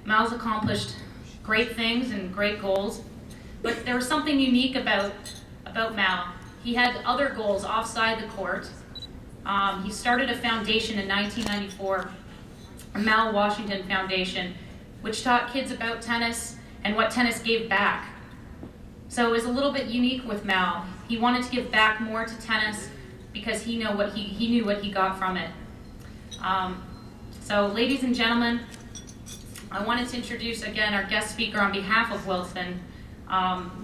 Mal's accomplished great things and great goals, but there was something unique about Mal. He had other goals offside the court. He started a foundation in 1994, a Mal Washington Foundation, which taught kids about tennis and what tennis gave back. So it was a little bit unique with Mal. He wanted to give back more to tennis because he knew what he got from it. So ladies and gentlemen, I wanted to introduce again our guest speaker on behalf of Wilson.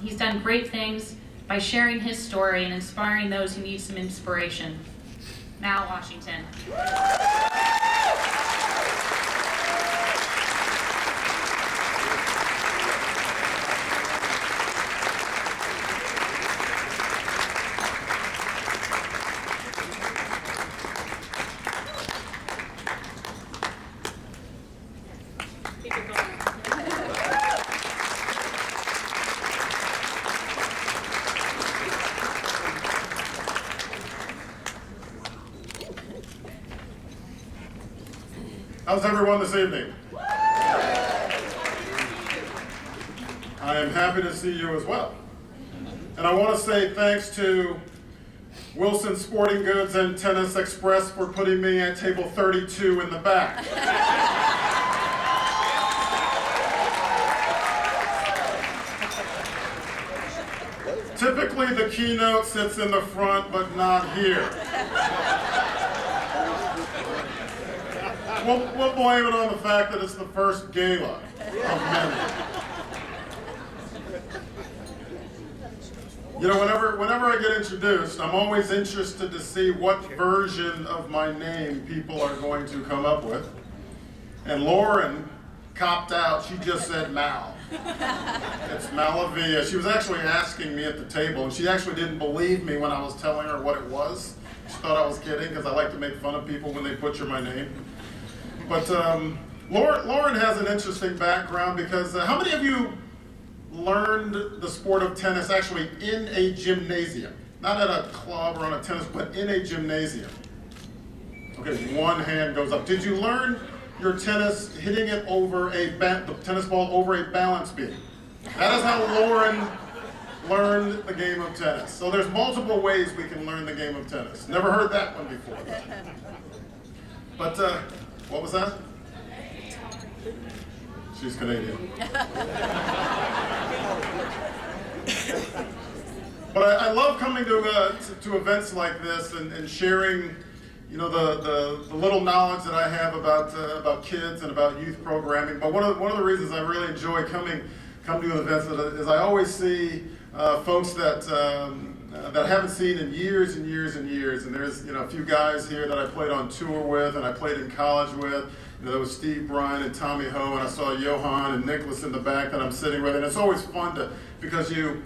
He's done great things by sharing his story and inspiring those who need some inspiration. Mal Washington. How's everyone this evening? I am happy to see you as well. And I want to say thanks to Wilson Sporting Goods and Tennis Express for putting me at table 32 in the back. Typically the keynote sits in the front, but not here. We'll blame it on the fact that it's the first gala of many. You know, whenever I get introduced, I'm always interested to see what version of my name people are going to come up with. And Lauren copped out, she just said Mal. It's Malavia. She was actually asking me at the table, and she actually didn't believe me when I was telling her what it was. She thought I was kidding, because I like to make fun of people when they butcher my name. But Lauren has an interesting background because how many of you learned the sport of tennis actually in a gymnasium? Not at a club or on a tennis, but in a gymnasium. Okay, one hand goes up. Did you learn your tennis hitting it over the tennis ball over a balance beam? That is how Lauren learned the game of tennis. So there's multiple ways we can learn the game of tennis. Never heard that one before. But what was that? She's Canadian. But I love coming to events like this and sharing, you know, the little knowledge that I have about kids and about youth programming. But one of the reasons I really enjoy coming to events is I always see folks that I haven't seen in years and years and years. And there's, you know, a few guys here that I played on tour with and I played in college with. You know, there was Steve Bryan and Tommy Ho, and I saw Johan and Nicholas in the back that I'm sitting with. And it's always fun because you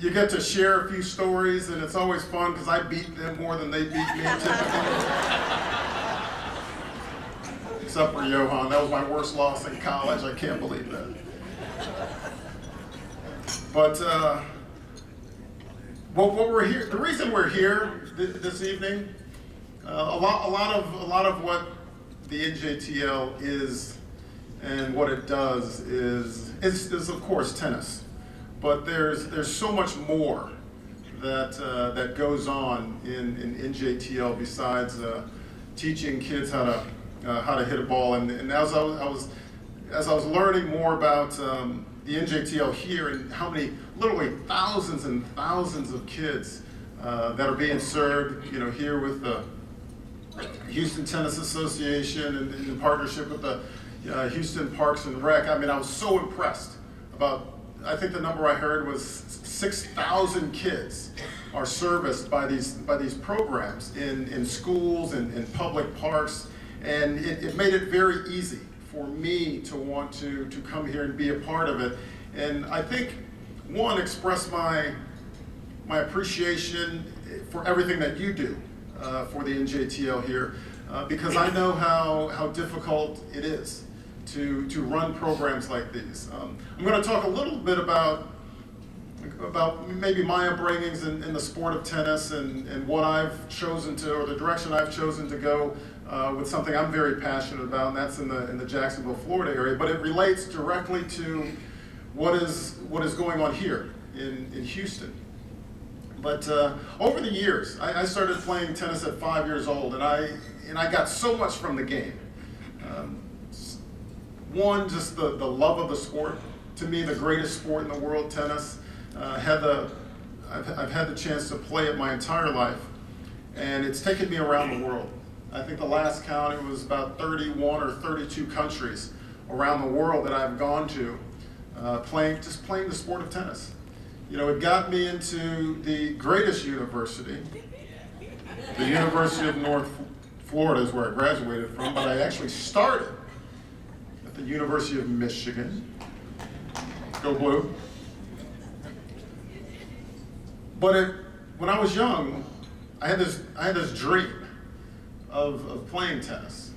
get to share a few stories, and it's always fun because I beat them more than they beat me typically. Except for Johan. That was my worst loss in college. I can't believe that. But what we're here, the reason we're here this evening, a lot of what the NJTL is and what it does is of course tennis, but there's so much more that goes on in NJTL besides teaching kids how to hit a ball. And as I was learning more about the NJTL here and how many literally thousands and thousands of kids that are being served, you know, here with the Houston Tennis Association and in partnership with the Houston Parks and Rec. I mean, I was so impressed about, I think the number I heard was 6,000 kids are serviced by these programs in schools and in public parks, and it made it very easy for me to want to come here and be a part of it. And I think, one, express my appreciation for everything that you do for the NJTL here, because I know how difficult it is to run programs like these. I'm going to talk a little bit about about maybe my upbringings in the sport of tennis and what I've chosen to, or the direction I've chosen to go with something I'm very passionate about, and that's in the Jacksonville, Florida area. But it relates directly to what is going on here in Houston. But over the years, I started playing tennis at 5 years old, and I got so much from the game. One, just the love of the sport. To me, the greatest sport in the world, tennis. I've had the chance to play it my entire life, and it's taken me around the world. I think the last count, it was about 31 or 32 countries around the world that I've gone to, playing the sport of tennis. You know, it got me into the greatest university. The University of North Florida is where I graduated from, but I actually started at the University of Michigan. Go Blue. But when I was young, I had this dream of playing tennis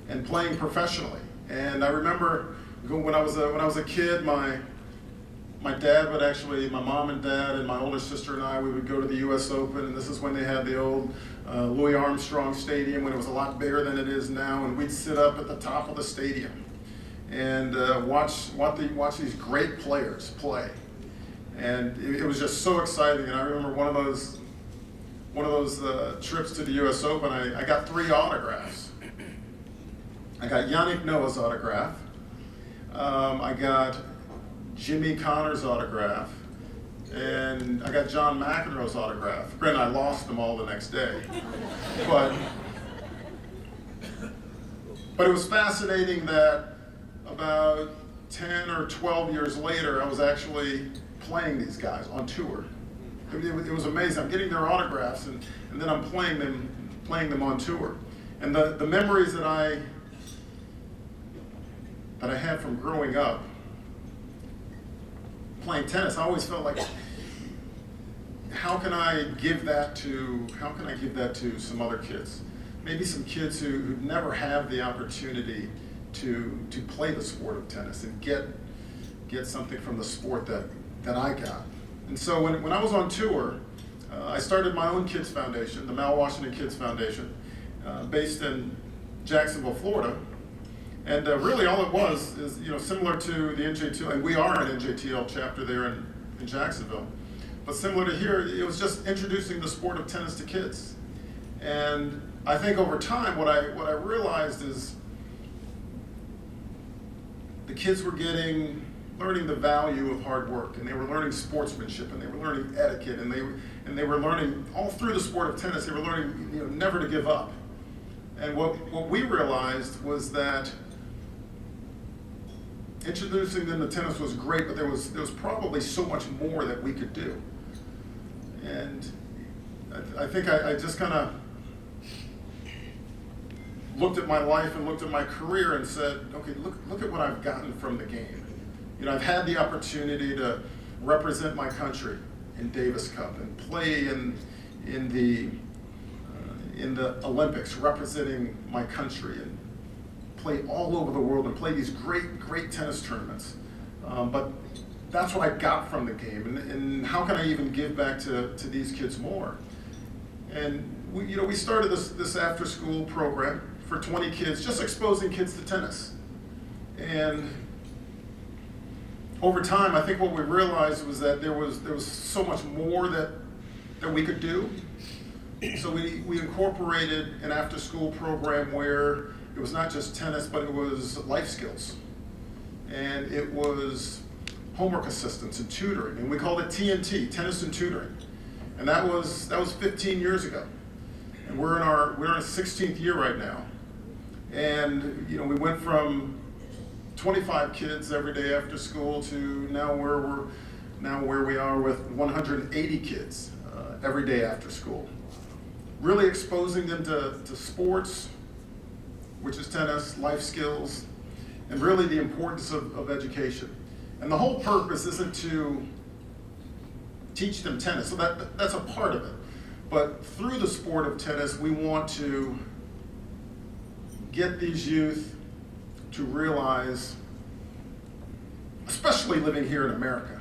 and playing professionally. And I remember when I was a kid, my dad would actually, my mom and dad and my older sister and I, we would go to the U.S. Open, and this is when they had the old Louis Armstrong Stadium, when it was a lot bigger than it is now, and we'd sit up at the top of the stadium and watch these great players play. And it was just so exciting. And I remember one of those trips to the U.S. Open, I got 3 autographs. I got Yannick Noah's autograph. I got Jimmy Connor's autograph. And I got John McEnroe's autograph. Granted, I lost them all the next day. But it was fascinating that about 10 or 12 years later, I was actually playing these guys on tour. It was amazing. I'm getting their autographs, and then I'm playing them on tour. And the memories that I had from growing up playing tennis, I always felt like, how can I give that to some other kids? Maybe some kids who never have the opportunity to play the sport of tennis and get something from the sport that I got. And so when I was on tour, I started my own kids foundation, the Mal Washington Kids Foundation, based in Jacksonville, Florida. And really all it was is, similar to the NJTL, and we are an NJTL chapter there in Jacksonville. But similar to here, it was just introducing the sport of tennis to kids. And I think over time, what I realized is the kids were learning the value of hard work, and they were learning sportsmanship, and they were learning etiquette, and they were learning all through the sport of tennis. They were learning, never to give up. And what we realized was that introducing them to tennis was great, but there was probably so much more that we could do. And I think I just kind of looked at my life and looked at my career and said, okay, look at what I've gotten from the game. I've had the opportunity to represent my country in Davis Cup and play in the Olympics, representing my country, and play all over the world and play these great tennis tournaments. But that's what I got from the game, and how can I even give back to these kids more? And we started this after school program for 20 kids, just exposing kids to tennis. And over time, I think what we realized was that there was so much more that we could do. So we incorporated an after-school program where it was not just tennis, but it was life skills, and it was homework assistance and tutoring, and we called it TNT, tennis and tutoring, and that was 15 years ago, and we're in our 16th year right now, and we went from 25 kids every day after school to now where we are with 180 kids every day after school. Really exposing them to sports, which is tennis, life skills, and really the importance of education. And the whole purpose isn't to teach them tennis, so that's a part of it. But through the sport of tennis, we want to get these youth to realize, especially living here in America,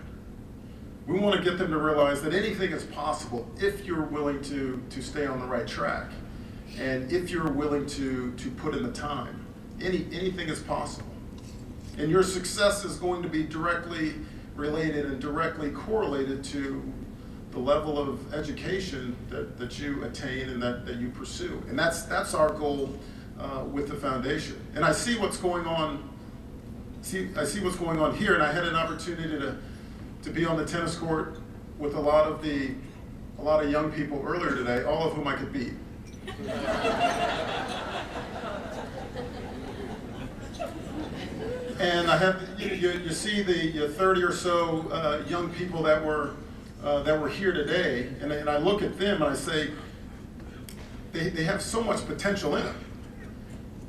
We want to get them to realize that anything is possible if you're willing to stay on the right track. And if you're willing to put in the time. Anything is possible. And your success is going to be directly related and directly correlated to the level of education that you attain and that you pursue. And that's our goal with the foundation. And I see what's going on. I see what's going on here, and I had an opportunity to be on the tennis court with a lot of young people earlier today, all of whom I could beat. And I have you see the 30 or so young people that were here today, and I look at them and I say they have so much potential in them.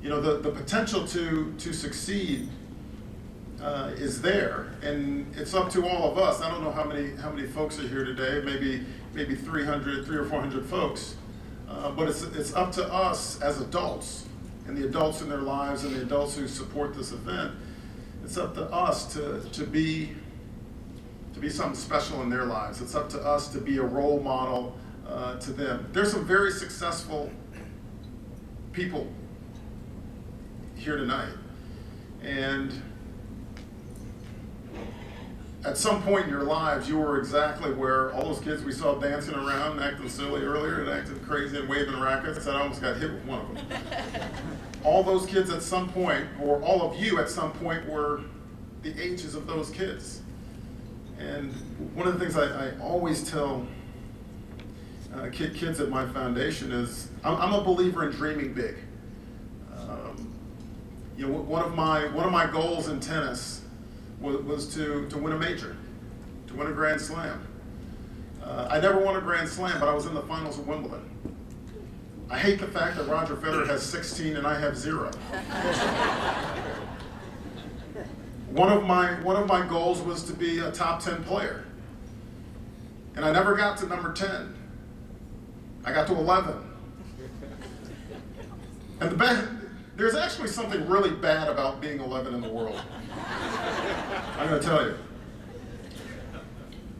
You know, the potential to succeed is there, and it's up to all of us. I don't know how many folks are here today. Maybe 300 or 400 folks. But it's up to us as adults, and the adults in their lives, and the adults who support this event. It's up to us to be something special in their lives. It's up to us to be a role model to them. There's some very successful people here tonight, and at some point in your lives, you were exactly where all those kids we saw dancing around and acting silly earlier and acting crazy and waving rackets. I almost got hit with one of them. All those kids at some point, or all of you at some point, were the ages of those kids. And one of the things I always tell kids at my foundation is I'm a believer in dreaming big. You know, one of my goals in tennis was to win a major, to win a Grand Slam. I never won a Grand Slam, but I was in the finals of Wimbledon. I hate the fact that Roger Federer has 16 and I have 0. One of my goals was to be a top 10 player, and I never got to number 10. I got to 11. And there's actually something really bad about being 11 in the world. I'm going to tell you.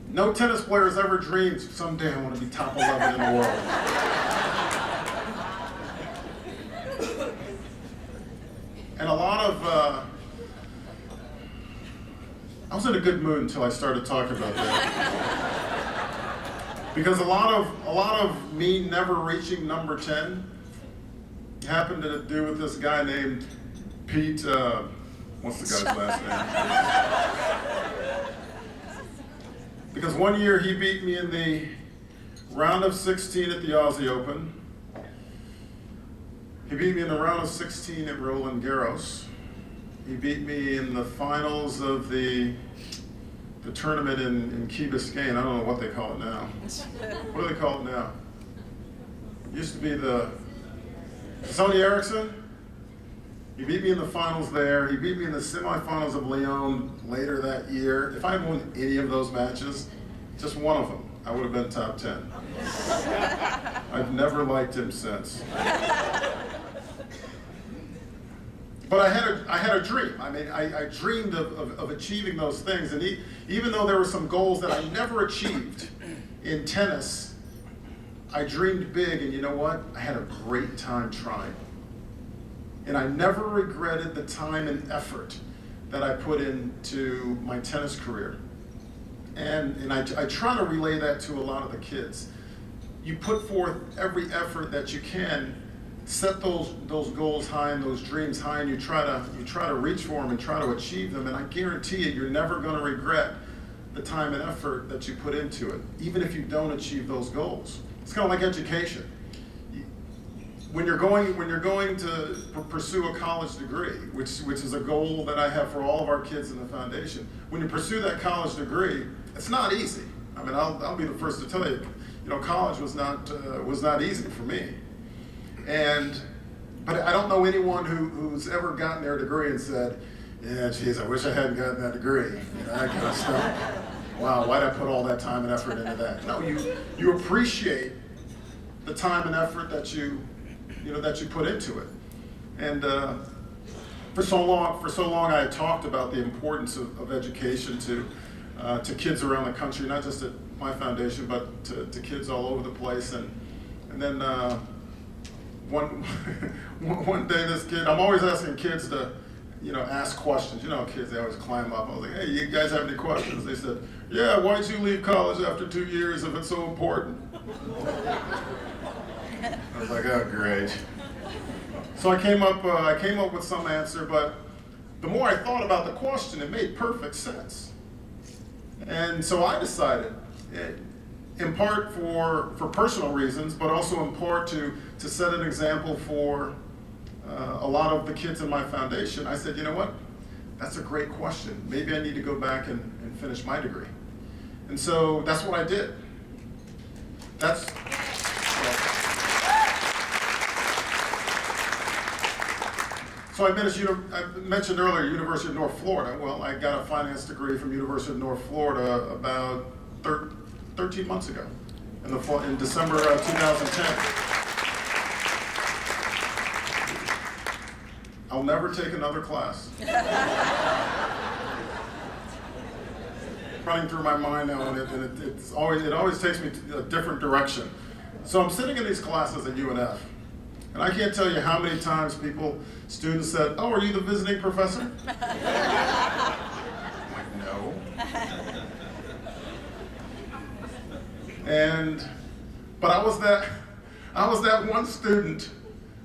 No tennis player has ever dreamed, someday I want to be top 11 in the world. And a lot of, I was in a good mood until I started talking about that. Because a lot of me never reaching number 10 happened to do with this guy named Pete, what's the guy's last name? Because one year he beat me in the round of 16 at the Aussie Open. He beat me in the round of 16 at Roland Garros. He beat me in the finals of the tournament in Key Biscayne. I don't know what they call it now. What do they call it now? It used to be the Sony Ericsson. He beat me in the finals there. He beat me in the semifinals of Lyon later that year. If I had won any of those matches, just one of them, I would have been top 10. I've never liked him since. But I had a dream. I mean, I dreamed of achieving those things. And even though there were some goals that I never achieved in tennis, I dreamed big, and you know what? I had a great time trying. And I never regretted the time and effort that I put into my tennis career. And I try to relay that to a lot of the kids. You put forth every effort that you can, set those goals high and those dreams high, and you try to reach for them and try to achieve them. And I guarantee you, you're never going to regret the time and effort that you put into it, even if you don't achieve those goals. It's kind of like education. When you're going to pursue a college degree, which is a goal that I have for all of our kids in the foundation, when you pursue that college degree, it's not easy. I mean, I'll be the first to tell you, college was not easy for me. But I don't know anyone who's ever gotten their degree and said, yeah, geez, I wish I hadn't gotten that degree. That kind of stuff. Wow, why'd I put all that time and effort into that? No, you appreciate the time and effort that you put into it. And for so long I had talked about the importance of education to to kids around the country, not just at my foundation, but to kids all over the place. And then one one day, this kid, I'm always asking kids to, ask questions. Kids, they always climb up. I was like, hey, you guys have any questions? They said, yeah, why'd you leave college after 2 years if it's so important? I was like, oh, great. So I came up with some answer, but the more I thought about the question, it made perfect sense. And so I decided, in part for personal reasons, but also in part to set an example for a lot of the kids in my foundation, I said, you know what? That's a great question. Maybe I need to go back and finish my degree. And so that's what I did. So I mentioned earlier University of North Florida. Well, I got a finance degree from University of North Florida about 13 months ago, in December 2010. I'll never take another class. Running through my mind now, and it always takes me to a different direction. So I'm sitting in these classes at UNF, and I can't tell you how many times students said, "Oh, are you the visiting professor?" I'm like, no. But I was that one student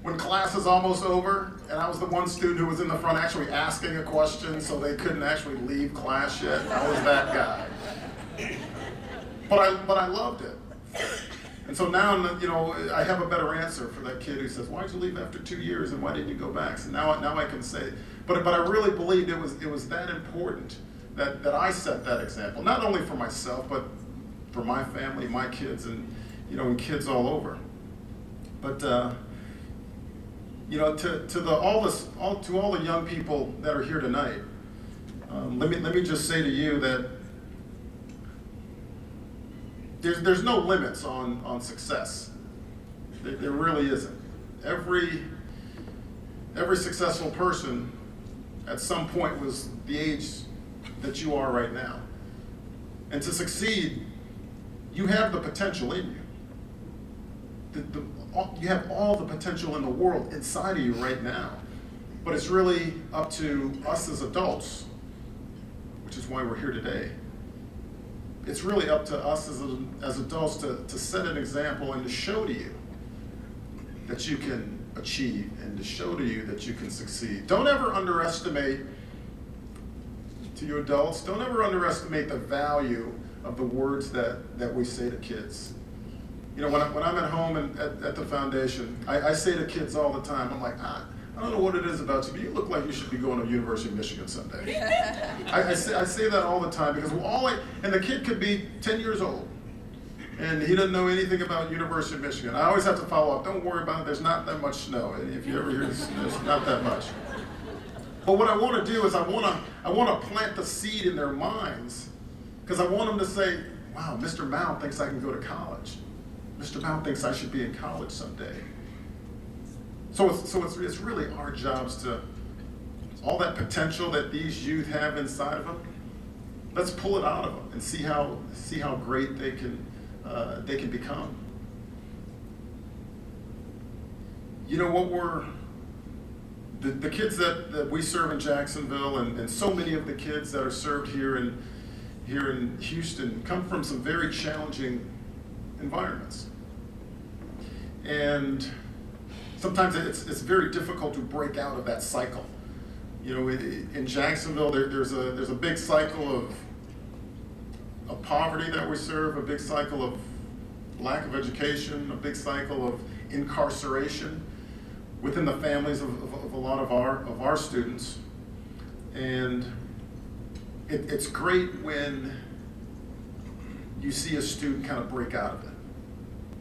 when class is almost over, and I was the one student who was in the front actually asking a question so they couldn't actually leave class yet. I was that guy. But I loved it. And so now, I have a better answer for that kid who says, why'd you leave after 2 years and why didn't you go back? So now I can say, but I really believed it was that important that I set that example, not only for myself, but for my family, my kids, and kids all over. But to all the young people that are here tonight, let me just say to you that there's no limits on success. There really isn't. Every successful person at some point was the age that you are right now. And to succeed, you have the potential in you. You have all the potential in the world inside of you right now. But it's really up to us as adults, which is why we're here today. It's really up to us as adults to set an example and to show to you that you can achieve and to show to you that you can succeed. Don't ever underestimate, to you adults, don't ever underestimate the value of the words that we say to kids. When I'm at home and at the foundation, I say to kids all the time, I'm like, I don't know what it is about you, but you look like you should be going to University of Michigan someday. I say that all the time because and the kid could be 10 years old and he doesn't know anything about University of Michigan. I always have to follow up. Don't worry about it. There's not that much snow. If you ever hear this, there's not that much. But what I want to do is I want to plant the seed in their minds because I want them to say, wow, Mr. Mount thinks I can go to college. Mr. Mount thinks I should be in college someday. So it's really our jobs to, all that potential that these youth have inside of them, let's pull it out of them and see how great they can become. The kids that we serve in Jacksonville and so many of the kids that are served here in Houston come from some very challenging environments. And sometimes it's very difficult to break out of that cycle. In Jacksonville, there's a big cycle of poverty that we serve, a big cycle of lack of education, a big cycle of incarceration within the families of a lot of our students. And it's great when you see a student kind of break out of it.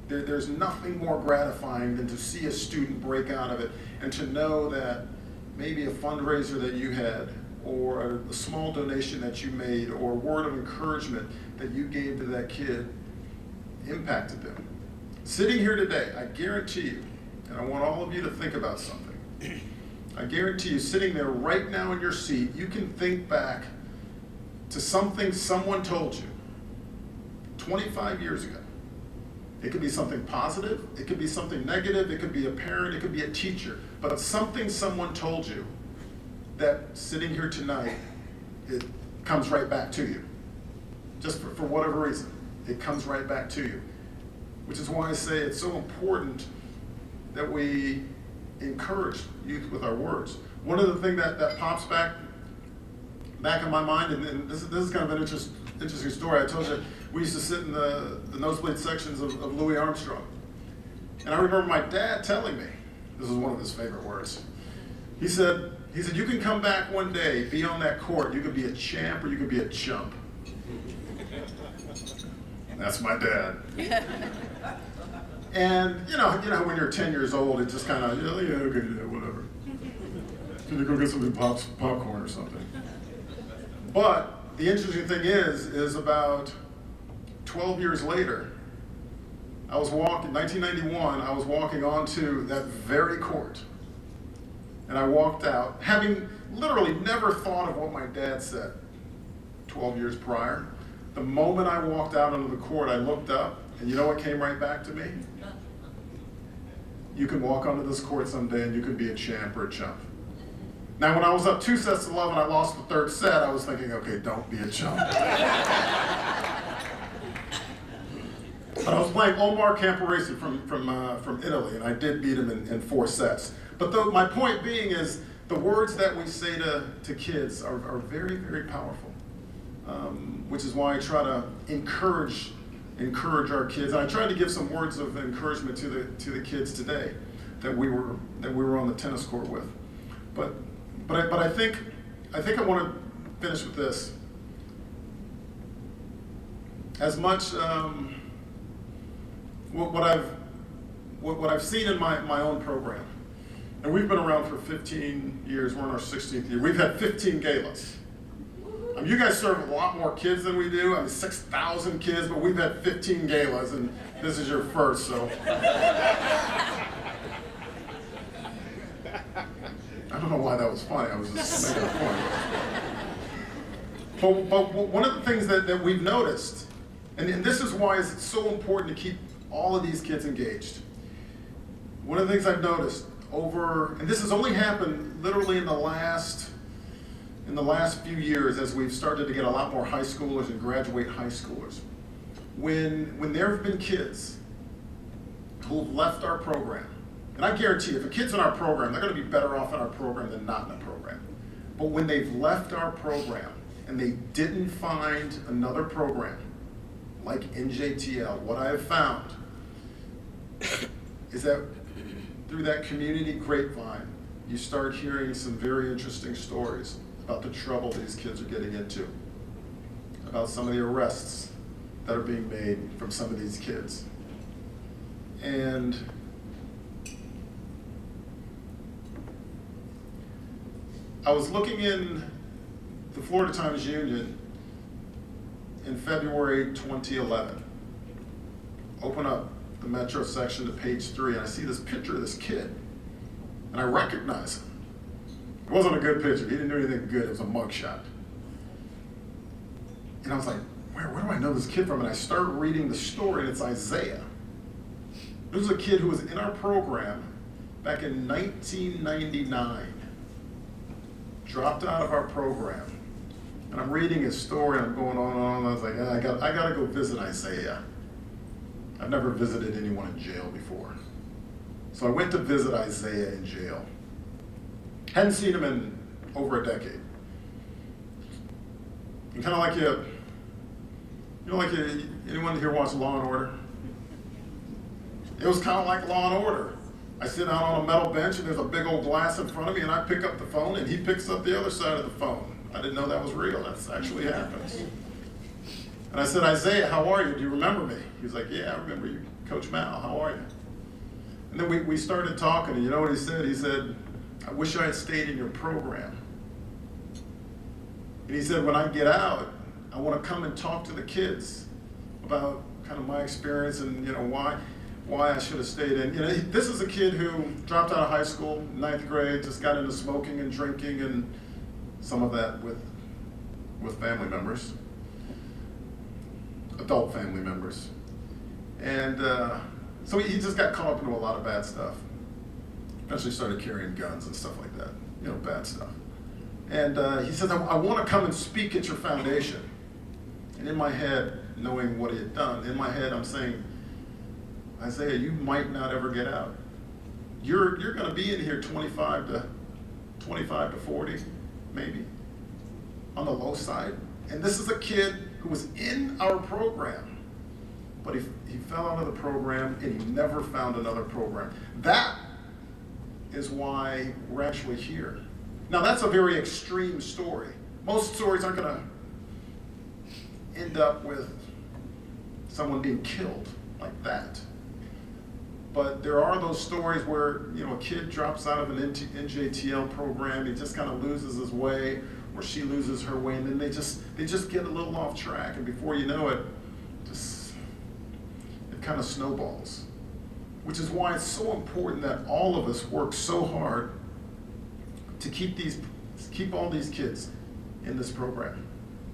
There's nothing more gratifying than to see a student break out of it and to know that maybe a fundraiser that you had or a small donation that you made or a word of encouragement that you gave to that kid impacted them. Sitting here today, I guarantee you, and I want all of you to think about something, I guarantee you sitting there right now in your seat, you can think back to something someone told you 25 years ago. It could be something positive, it could be something negative, it could be a parent, it could be a teacher, but it's something someone told you that sitting here tonight, it comes right back to you. Just for whatever reason, it comes right back to you. Which is why I say it's so important that we encourage youth with our words. One of the things that pops back in my mind, and this is kind of an interesting story. I told you, we used to sit in the nosebleed sections of Louis Armstrong. And I remember my dad telling me, this is one of his favorite words. He said, you can come back one day, be on that court, you could be a champ or you could be a chump. That's my dad. And you know, when you're 10 years old, it just kind of, yeah, okay, yeah, whatever. Can you go get some popcorn or something? But the interesting thing is about 12 years later, I was walking, 1991, I was walking onto that very court. And I walked out, having literally never thought of what my dad said 12 years prior. The moment I walked out onto the court, I looked up, and you know what came right back to me? You can walk onto this court someday and you can be a champ or a chump. Now, when I was up 2 sets to love and I lost the third set, I was thinking, okay, don't be a chump. But I was playing Omar Camporesi from Italy, and I did beat him in 4 sets. But my point being is, the words that we say to kids are very, very powerful. Which is why I try to encourage our kids. And I tried to give some words of encouragement to the kids today that we were on the tennis court with. But I think I want to finish with this. As much what I've seen in my own program, and we've been around for 15 years. We're in our 16th year. We've had 15 galas. I mean, you guys serve a lot more kids than we do. I mean, 6,000 kids, but we've had 15 galas, and this is your first, so. I don't know why that was funny. I was just making a point. But one of the things that we've noticed, and this is why it's so important to keep all of these kids engaged. One of the things I've noticed and this has only happened literally in the last few years, as we've started to get a lot more high schoolers and graduate high schoolers. When there have been kids who've left our program, and I guarantee if a kid's in our program, they're going to be better off in our program than not in the program. But when they've left our program and they didn't find another program like NJTL, what I have found is that through that community grapevine, you start hearing some very interesting stories about the trouble these kids are getting into, about some of the arrests that are being made from some of these kids. And I was looking in the Florida Times-Union in February 2011. Open up the Metro section to page 3, and I see this picture of this kid, and I recognize him. It wasn't a good picture. He didn't do anything good. It was a mugshot. And I was like, where do I know this kid from? And I started reading the story, and it's Isaiah. This was a kid who was in our program back in 1999. Dropped out of our program. And I'm reading his story, and I'm going on and on, and I was like, I got to go visit Isaiah. I've never visited anyone in jail before. So I went to visit Isaiah in jail. Hadn't seen him in over a decade. And kind of like anyone here watch Law and Order? It was kind of like Law and Order. I sit down on a metal bench and there's a big old glass in front of me, and I pick up the phone and he picks up the other side of the phone. I didn't know that was real. That's actually happens. And I said, Isaiah, how are you? Do you remember me? He was like, yeah, I remember you, Coach Mal. How are you? And then we started talking, and you know what he said? He said, I wish I had stayed in your program. And he said, when I get out, I want to come and talk to the kids about kind of my experience and why I should have stayed in. This is a kid who dropped out of high school, 9th grade, just got into smoking and drinking, and some of that with with family members, adult family members. And so he just got caught up into a lot of bad stuff. Eventually started carrying guns and stuff like that, bad stuff. And he says, I want to come and speak at your foundation. And in my head, knowing what he had done, in my head I'm saying, Isaiah, you might not ever get out. You're going to be in here 25 to 40, maybe, on the low side. And this is a kid who was in our program, but he fell out of the program and he never found another program. That is why we're actually here. Now that's a very extreme story. Most stories aren't going to end up with someone being killed like that. But there are those stories where a kid drops out of an NJTL program, he just kind of loses his way, or she loses her way, and then they just get a little off track, and before you know it, it kind of snowballs. Which is why it's so important that all of us work so hard to keep all these kids in this program.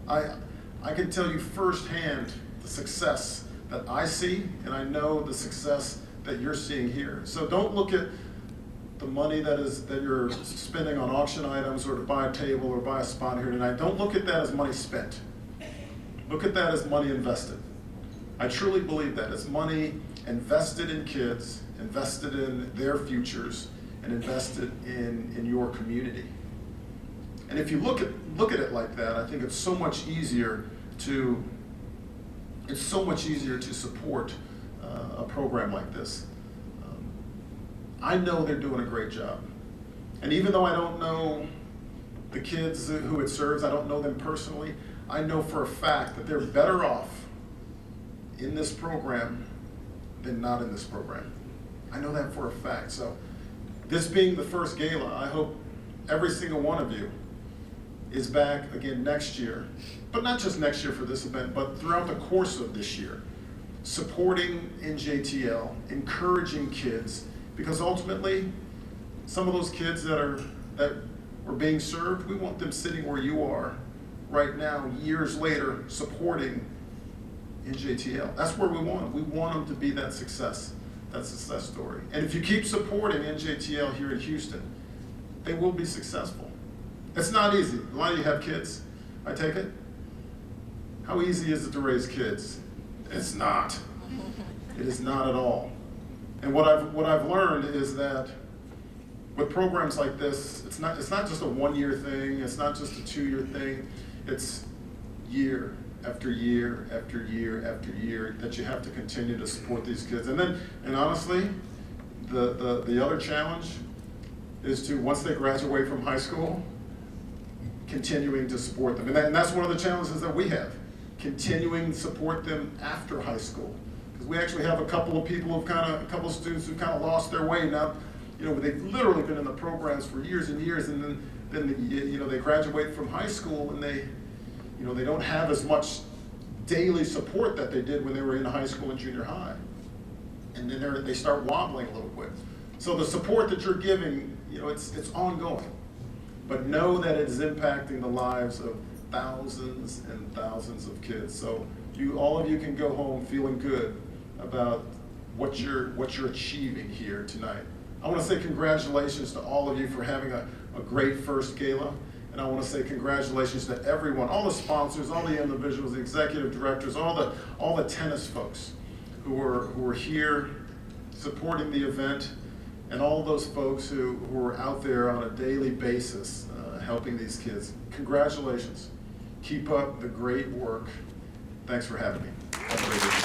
I can tell you firsthand the success that I see, and I know the success that you're seeing here. So don't look at the money that you're spending on auction items or to buy a table or buy a spot here tonight. Don't look at that as money spent. Look at that as money invested. I truly believe that it's money invested in kids, invested in their futures, and invested in your community. And if you look at it like that, I think it's so much easier to support a program like this. I know they're doing a great job. And even though I don't know the kids who it serves, I don't know them personally, I know for a fact that they're better off in this program than not in this program. I know that for a fact. So this being the first gala, I hope every single one of you is back again next year, but not just next year for this event, but throughout the course of this year, supporting NJTL, encouraging kids, because ultimately, some of those kids that were being served, we want them sitting where you are right now, years later, supporting NJTL. That's where we want them. We want them to be that success story. And if you keep supporting NJTL here in Houston, they will be successful. It's not easy. A lot of you have kids, I take it. How easy is it to raise kids? It's not. It is not at all. And what I've learned is that with programs like this, it's not just a 1-year thing, it's not just a 2-year thing, it's year after year after year after year that you have to continue to support these kids. And honestly, the other challenge is to, once they graduate from high school, continuing to support them. And that's one of the challenges that we have, continuing to support them after high school. Because we actually have a couple of students who've kind of lost their way now. They've literally been in the programs for years and years, and then they graduate from high school and they don't have as much daily support that they did when they were in high school and junior high. And then they start wobbling a little bit. So the support that you're giving, it's ongoing. But know that it is impacting the lives of thousands and thousands of kids. So all of you can go home feeling good about what you're achieving here tonight. I want to say congratulations to all of you for having a great first gala. And I want to say congratulations to everyone, all the sponsors, all the individuals, the executive directors, all the tennis folks who were here supporting the event, and all those folks who are out there on a daily basis helping these kids. Congratulations. Keep up the great work. Thanks for having me. Have a great day.